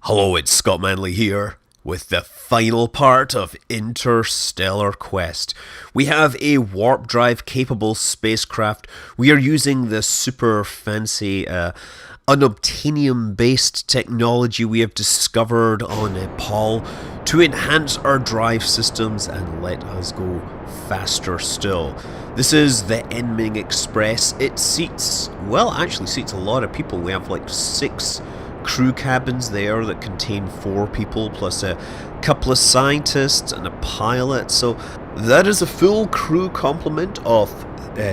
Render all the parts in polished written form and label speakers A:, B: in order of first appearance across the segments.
A: Hello, it's Scott Manley here with the final part of Interstellar Quest. We have a warp drive capable spacecraft. We are using the super fancy unobtainium based technology we have discovered on Paul to enhance our drive systems and let us go faster still. This is the Enming Express. It seats a lot of people. We have like 6 crew cabins there that contain 4 people plus a couple of scientists and a pilot, so that is a full crew complement of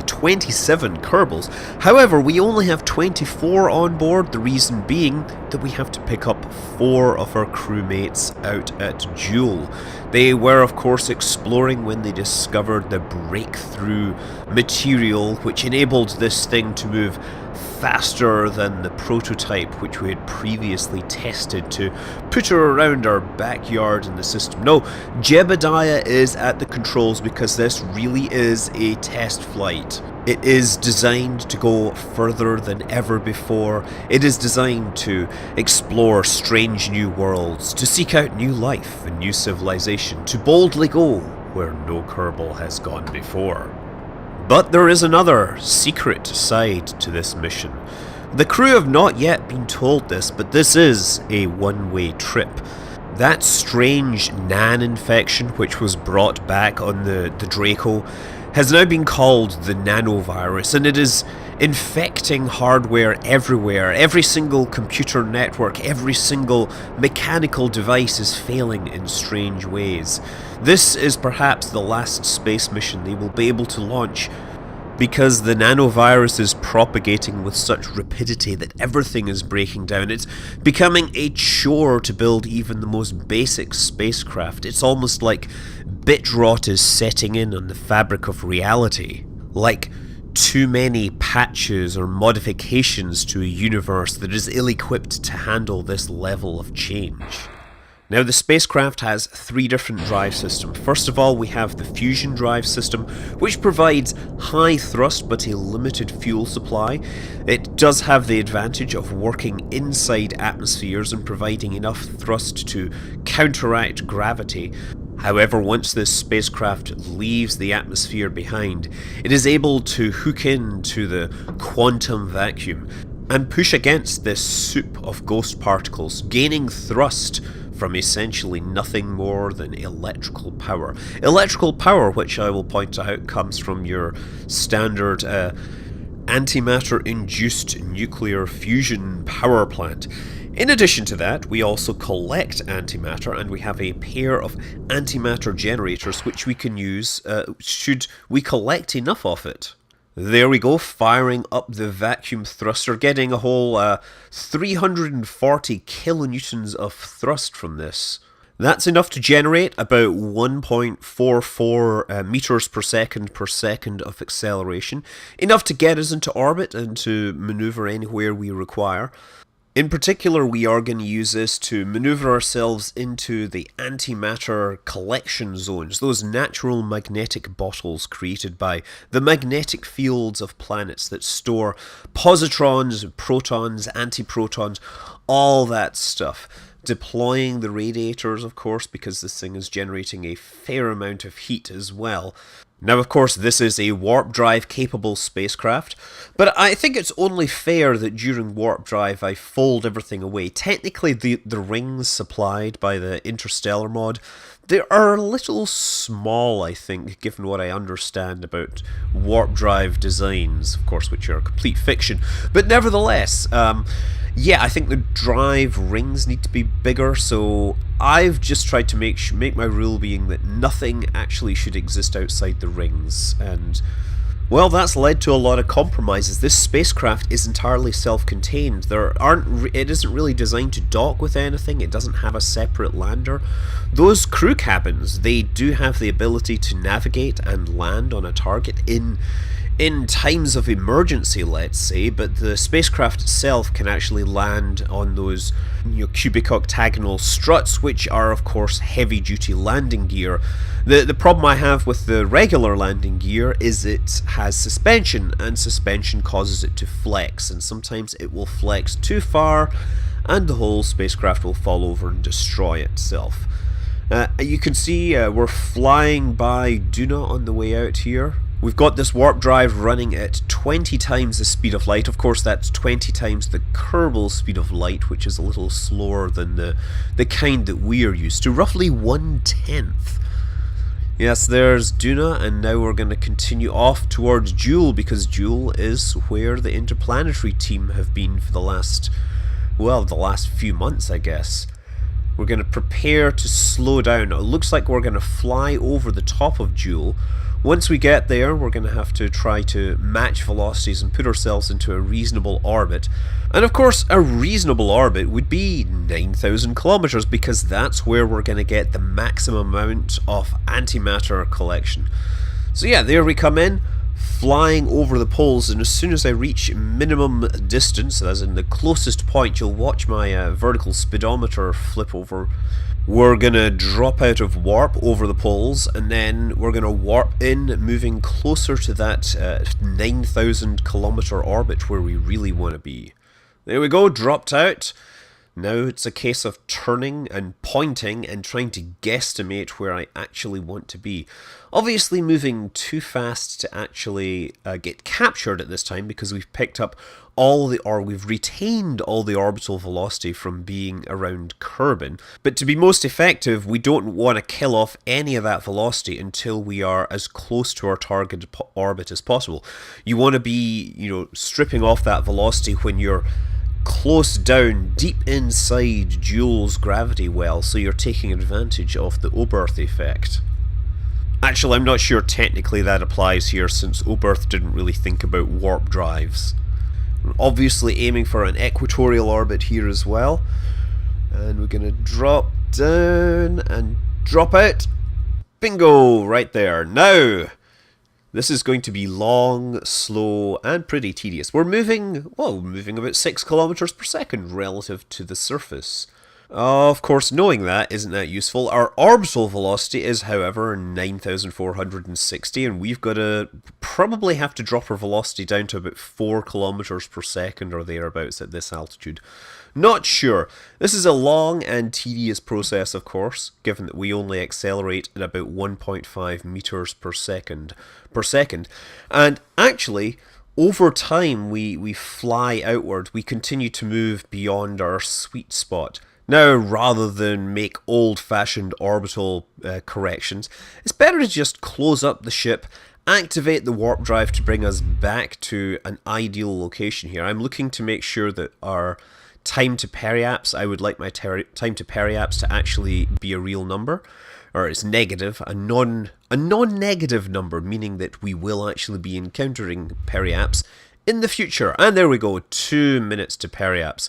A: 27 Kerbals. However, we only have 24 on board, the reason being that we have to pick up 4 of our crewmates out at Joule. They were of course exploring when they discovered the breakthrough material which enabled this thing to move faster than the prototype which we had previously tested to put her around our backyard in the system. No, Jebediah is at the controls because this really is a test flight. It is designed to go further than ever before. It is designed to explore strange new worlds, to seek out new life and new civilization, to boldly go where no Kerbal has gone before. But there is another secret side to this mission. The crew have not yet been told this, but this is a one-way trip. That strange NAN infection which was brought back on the Draco has now been called the NaNovirus, and it is infecting hardware everywhere. Every single computer network, every single mechanical device is failing in strange ways. This is perhaps the last space mission they will be able to launch, because the NaNovirus is propagating with such rapidity that everything is breaking down. It's becoming a chore to build even the most basic spacecraft. It's almost like bit rot is setting in on the fabric of reality. Like too many patches or modifications to a universe that is ill-equipped to handle this level of change. Now, the spacecraft has 3 different drive systems. First of all, we have the fusion drive system, which provides high thrust but a limited fuel supply. It does have the advantage of working inside atmospheres and providing enough thrust to counteract gravity. However, once this spacecraft leaves the atmosphere behind, it is able to hook into the quantum vacuum and push against this soup of ghost particles, gaining thrust from essentially nothing more than electrical power. Electrical power, which I will point out, comes from your standard antimatter-induced nuclear fusion power plant. In addition to that, we also collect antimatter, and we have a pair of antimatter generators which we can use should we collect enough of it. There we go, firing up the vacuum thruster, getting a whole 340 kilonewtons of thrust from this. That's enough to generate about 1.44 meters per second of acceleration, enough to get us into orbit and to maneuver anywhere we require. In particular, we are going to use this to maneuver ourselves into the antimatter collection zones, those natural magnetic bottles created by the magnetic fields of planets that store positrons, protons, antiprotons, all that stuff. Deploying the radiators, of course, because this thing is generating a fair amount of heat as well. Now, of course, this is a warp drive capable spacecraft, but I think it's only fair that during warp drive I fold everything away. Technically, the rings supplied by the Interstellar mod, they are a little small, I think, given what I understand about warp drive designs, of course, which are complete fiction. But nevertheless, yeah, I think the drive rings need to be bigger, so I've just tried to make my rule being that nothing actually should exist outside the rings, and well, that's led to a lot of compromises. This spacecraft is entirely self-contained. It isn't really designed to dock with anything. It doesn't have a separate lander. Those crew cabins, they do have the ability to navigate and land on a target in times of emergency, let's say, but the spacecraft itself can actually land on those cubic octagonal struts, which are of course heavy duty landing gear. The problem I have with the regular landing gear is it has suspension, and suspension causes it to flex, and sometimes it will flex too far and the whole spacecraft will fall over and destroy itself. You can see we're flying by Duna on the way out here. We've got this warp drive running at 20 times the speed of light. Of course, that's 20 times the Kerbal speed of light, which is a little slower than the kind that we are used to, roughly 1/10. Yes, there's Duna, and now we're going to continue off towards Jool, because Jool is where the interplanetary team have been for the last few months, I guess. We're going to prepare to slow down. It looks like we're going to fly over the top of Jool. Once we get there, we're going to have to try to match velocities and put ourselves into a reasonable orbit. And of course, a reasonable orbit would be 9,000 kilometers, because that's where we're going to get the maximum amount of antimatter collection. So yeah, there we come in, flying over the poles, and as soon as I reach minimum distance, as in the closest point, you'll watch my vertical speedometer flip over. We're gonna drop out of warp over the poles, and then we're gonna warp in, moving closer to that 9,000 kilometer orbit where we really want to be. There we go, dropped out. Now it's a case of turning and pointing and trying to guesstimate where I actually want to be. Obviously moving too fast to actually get captured at this time, because we've picked up we've retained all the orbital velocity from being around Kerbin. But to be most effective, we don't want to kill off any of that velocity until we are as close to our target orbit as possible. You want to be, stripping off that velocity when you're close down, deep inside Jool's gravity well, so you're taking advantage of the Oberth effect. Actually, I'm not sure technically that applies here, since Oberth didn't really think about warp drives. Obviously aiming for an equatorial orbit here as well. And we're going to drop down and drop out. Bingo! Right there. Now, this is going to be long, slow, and pretty tedious. We're moving about 6 kilometers per second relative to the surface. Of course, knowing that isn't that useful. Our orbital velocity is, however, 9,460, and we've got to probably have to drop our velocity down to about 4 kilometers per second or thereabouts at this altitude. Not sure. This is a long and tedious process, of course, given that we only accelerate at about 1.5 meters per second. And actually, over time, we fly outward. We continue to move beyond our sweet spot. Now, rather than make old-fashioned orbital corrections, it's better to just close up the ship, activate the warp drive to bring us back to an ideal location here. I'm looking to make sure that our time to periapse, I would like my time to periapse to actually be a real number, or it's negative, a non-negative number, meaning that we will actually be encountering periapse in the future. And there we go, 2 minutes to periapse.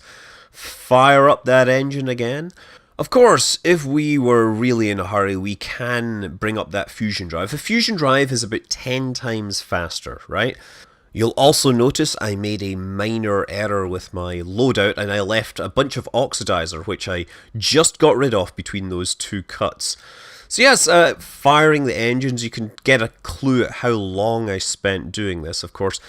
A: Fire up that engine again. Of course, if we were really in a hurry, we can bring up that fusion drive. The fusion drive is about 10 times faster, right? You'll also notice I made a minor error with my loadout, and I left a bunch of oxidizer, which I just got rid of between those two cuts. So yes, firing the engines, you can get a clue at how long I spent doing this, of course.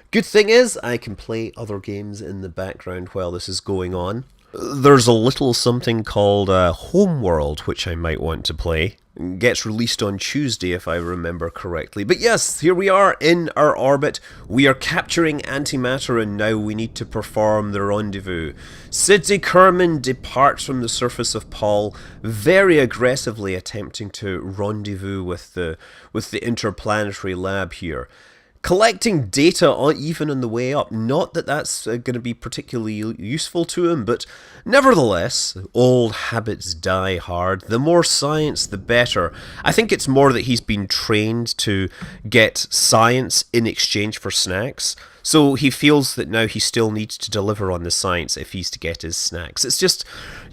A: Good thing is, I can play other games in the background while this is going on. There's a little something called Homeworld, which I might want to play. It gets released on Tuesday, if I remember correctly. But yes, here we are in our orbit. We are capturing antimatter, and now we need to perform the rendezvous. Sidney Kerman departs from the surface of Paul, very aggressively attempting to rendezvous with the interplanetary lab here. Collecting data even on the way up. Not that that's going to be particularly useful to him, but nevertheless, old habits die hard. The more science, the better. I think it's more that he's been trained to get science in exchange for snacks. So he feels that now he still needs to deliver on the science if he's to get his snacks. It's just,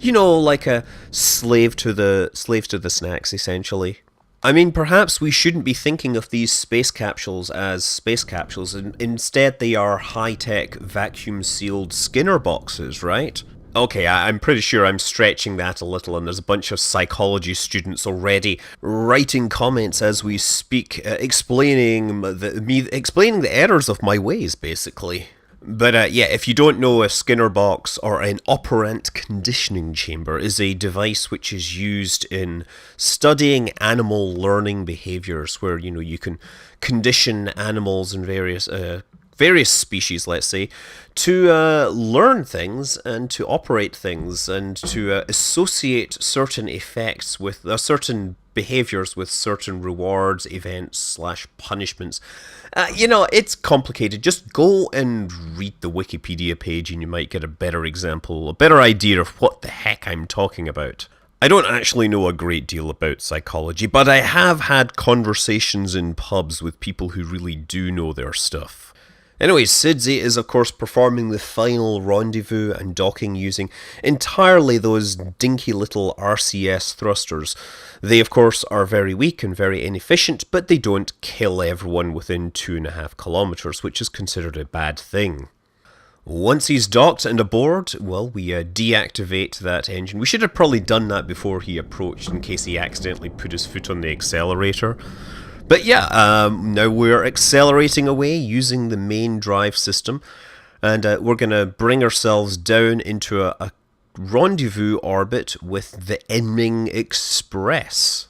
A: like a slave to the snacks, essentially. I mean, perhaps we shouldn't be thinking of these space capsules as space capsules, and instead they are high-tech, vacuum-sealed Skinner boxes, right? Okay, I'm pretty sure I'm stretching that a little, and there's a bunch of psychology students already writing comments as we speak, explaining the errors of my ways, basically. But yeah, if you don't know, a Skinner box or an operant conditioning chamber is a device which is used in studying animal learning behaviors, where you can condition animals in various species, let's say, to learn things and to operate things and to associate certain effects with certain behaviors with certain rewards, events slash punishments. It's complicated. Just go and read the Wikipedia page and you might get a better example, a better idea of what the heck I'm talking about. I don't actually know a great deal about psychology, but I have had conversations in pubs with people who really do know their stuff. Anyway, Sidzi is of course performing the final rendezvous and docking using entirely those dinky little RCS thrusters. They of course are very weak and very inefficient, but they don't kill everyone within 2.5 kilometers, which is considered a bad thing. Once he's docked and aboard, well, we deactivate that engine. We should have probably done that before he approached in case he accidentally put his foot on the accelerator. But yeah, now we're accelerating away using the main drive system, and we're going to bring ourselves down into a rendezvous orbit with the Enming Express.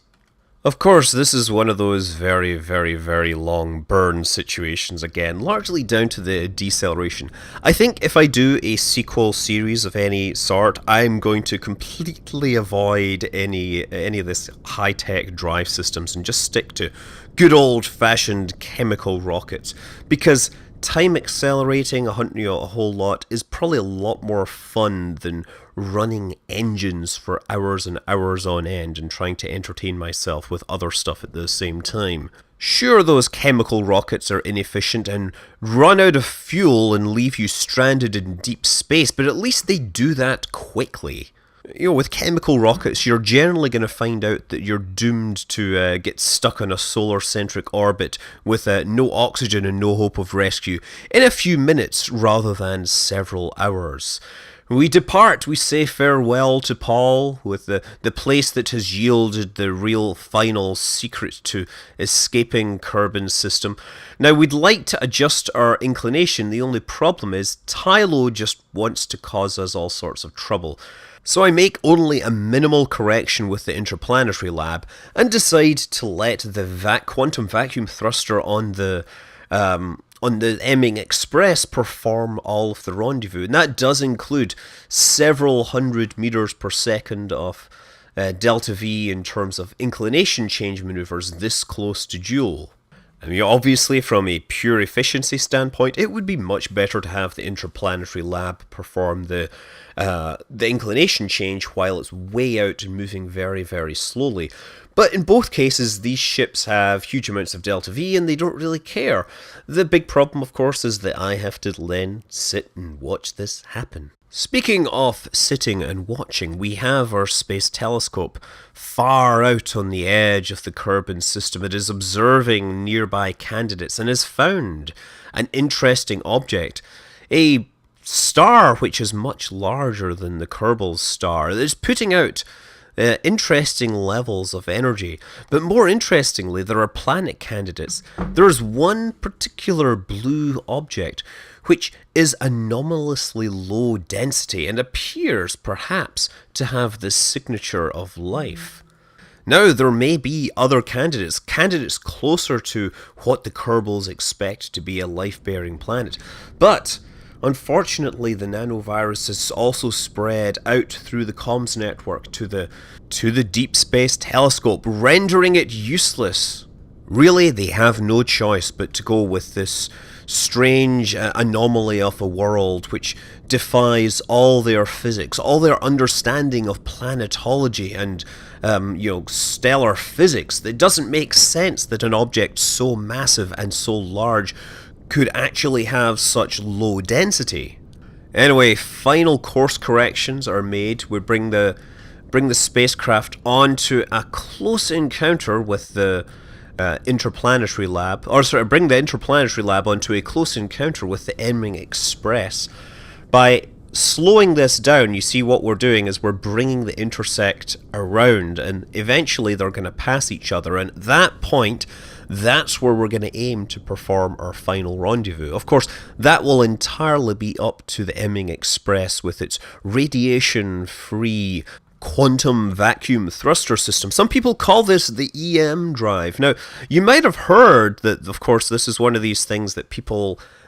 A: Of course, this is one of those very, very, very long burn situations again, largely down to the deceleration. I think if I do a sequel series of any sort, I'm going to completely avoid any of this high-tech drive systems and just stick to good old-fashioned chemical rockets, because time accelerating a whole lot is probably a lot more fun than running engines for hours and hours on end and trying to entertain myself with other stuff at the same time. Sure, those chemical rockets are inefficient and run out of fuel and leave you stranded in deep space, but at least they do that quickly. With chemical rockets, you're generally going to find out that you're doomed to get stuck on a solar-centric orbit with no oxygen and no hope of rescue in a few minutes rather than several hours. We depart, we say farewell to Paul, with the place that has yielded the real final secret to escaping Kerbin's system. Now, we'd like to adjust our inclination. The only problem is Tylo just wants to cause us all sorts of trouble. So I make only a minimal correction with the interplanetary lab and decide to let the quantum vacuum thruster on the Enming Express perform all of the rendezvous. And that does include several hundred meters per second of delta V in terms of inclination change maneuvers this close to Joule. I mean, obviously, from a pure efficiency standpoint, it would be much better to have the interplanetary lab perform the inclination change while it's way out and moving very, very slowly. But in both cases, these ships have huge amounts of delta V and they don't really care. The big problem, of course, is that I have to then sit and watch this happen. Speaking of sitting and watching, we have our space telescope far out on the edge of the Kerbin system. It is observing nearby candidates and has found an interesting object, a star which is much larger than the Kerbal's star. It is putting out interesting levels of energy, but more interestingly, there are planet candidates. There's one particular blue object which is anomalously low density and appears perhaps to have the signature of life. Now, there may be other candidates closer to what the Kerbals expect to be a life-bearing planet, but unfortunately, the NaNovirus has also spread out through the comms network to the Deep Space Telescope, rendering it useless. Really, they have no choice but to go with this strange anomaly of a world which defies all their physics, all their understanding of planetology and stellar physics. It doesn't make sense that an object so massive and so large could actually have such low density. Anyway, final course corrections are made. We bring the spacecraft onto a close encounter with the interplanetary lab, bring the interplanetary lab onto a close encounter with the Enming Express. By slowing this down, you see what we're doing is we're bringing the intersect around, and eventually they're going to pass each other, and at that point that's where we're going to aim to perform our final rendezvous. Of course, that will entirely be up to the Emming Express with its radiation-free quantum vacuum thruster system. Some people call this the EM drive. Now, you might have heard that, of course, this is one of these things that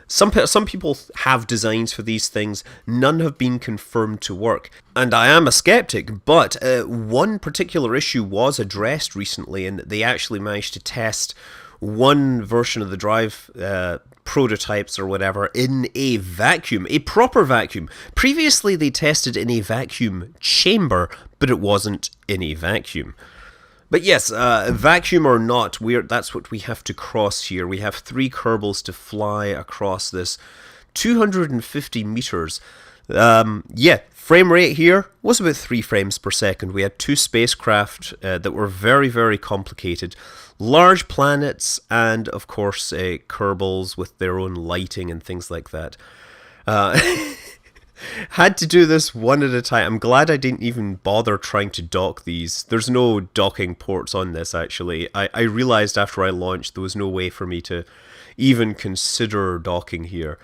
A: some people have designs for these things. None have been confirmed to work. And I am a skeptic, but one particular issue was addressed recently, and they actually managed to test one version of the drive prototypes or whatever in a vacuum, a proper vacuum. Previously they tested in a vacuum chamber, but it wasn't in a vacuum. But yes, vacuum or not, that's what we have to cross here. We have 3 Kerbals to fly across this 250 meters. Frame rate here was about 3 frames per second. We had 2 spacecraft that were very, very complicated. Large planets and, of course, Kerbals with their own lighting and things like that. Had to do this one at a time. I'm glad I didn't even bother trying to dock these. There's no docking ports on this, actually. I realized after I launched there was no way for me to even consider docking here.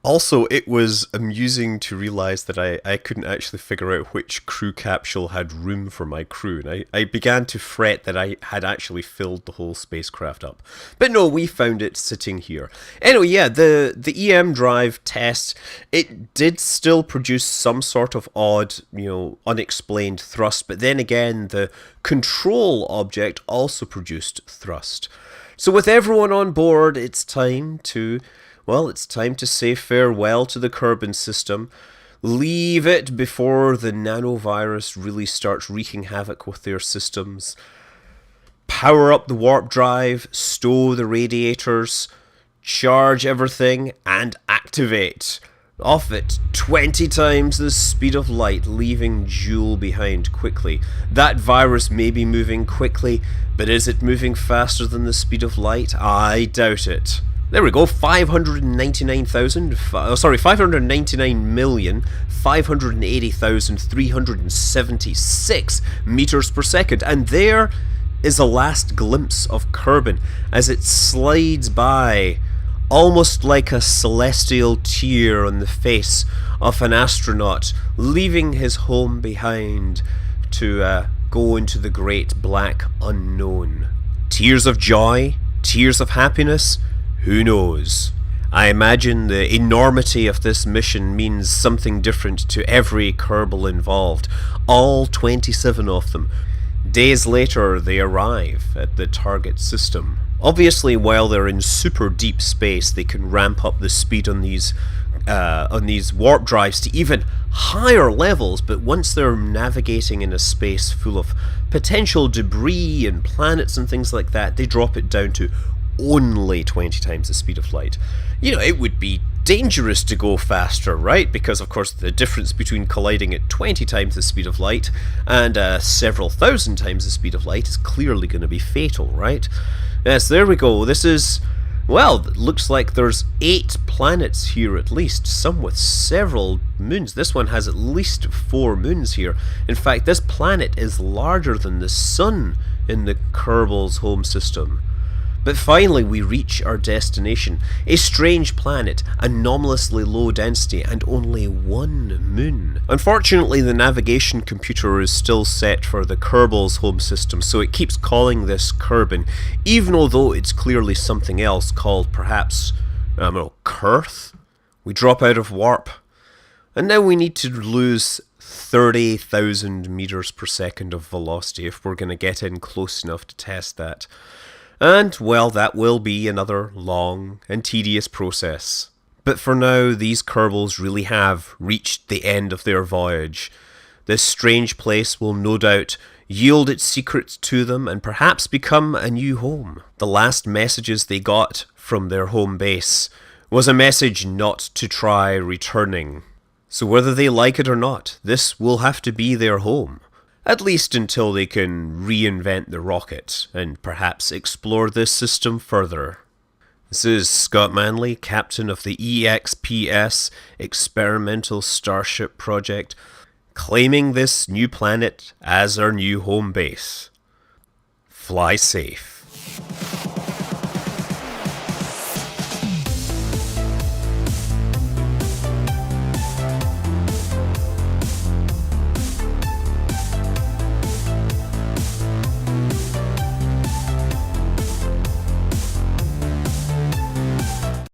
A: Also, it was amusing to realize that I couldn't actually figure out which crew capsule had room for my crew, and I began to fret that I had actually filled the whole spacecraft up. But no, we found it sitting here. Anyway, yeah, the EM drive test, it did still produce some sort of odd, unexplained thrust, but then again, the control object also produced thrust. So with everyone on board, it's time to say farewell to the Kerbal system, leave it before the NaNoVirus really starts wreaking havoc with their systems, power up the warp drive, stow the radiators, charge everything, and activate. Off at 20 times the speed of light, leaving Joule behind quickly. That virus may be moving quickly, but is it moving faster than the speed of light? I doubt it. There we go, 599,580,376 meters per second. And there is a last glimpse of Kerbal as it slides by, almost like a celestial tear on the face of an astronaut, leaving his home behind to go into the great black unknown. Tears of joy? Tears of happiness? Who knows? I imagine the enormity of this mission means something different to every Kerbal involved, all 27 of them. Days later, they arrive at the target system. Obviously, while they're in super deep space, they can ramp up the speed on these warp drives to even higher levels, but once they're navigating in a space full of potential debris and planets and things like that, they drop it down to only 20 times the speed of light. It would be dangerous to go faster, right? Because, of course, the difference between colliding at 20 times the speed of light and several thousand times the speed of light is clearly going to be fatal, right? Yes, there we go. This is, it looks like there's 8 planets here at least, some with several moons. This one has at least 4 moons here. In fact, this planet is larger than the Sun in the Kerbal's home system. But finally we reach our destination, a strange planet, anomalously low density, and only 1 moon. Unfortunately, the navigation computer is still set for the Kerbal's home system, so it keeps calling this Kerbal, even although it's clearly something else called perhaps, Kurth? We drop out of warp, and now we need to lose 30,000 meters per second of velocity if we're going to get in close enough to test that. And, that will be another long and tedious process. But for now, these Kerbals really have reached the end of their voyage. This strange place will no doubt yield its secrets to them and perhaps become a new home. The last messages they got from their home base was a message not to try returning. So whether they like it or not, this will have to be their home. At least until they can reinvent the rocket and perhaps explore this system further. This is Scott Manley, captain of the EXPS Experimental Starship Project, claiming this new planet as our new home base. Fly safe.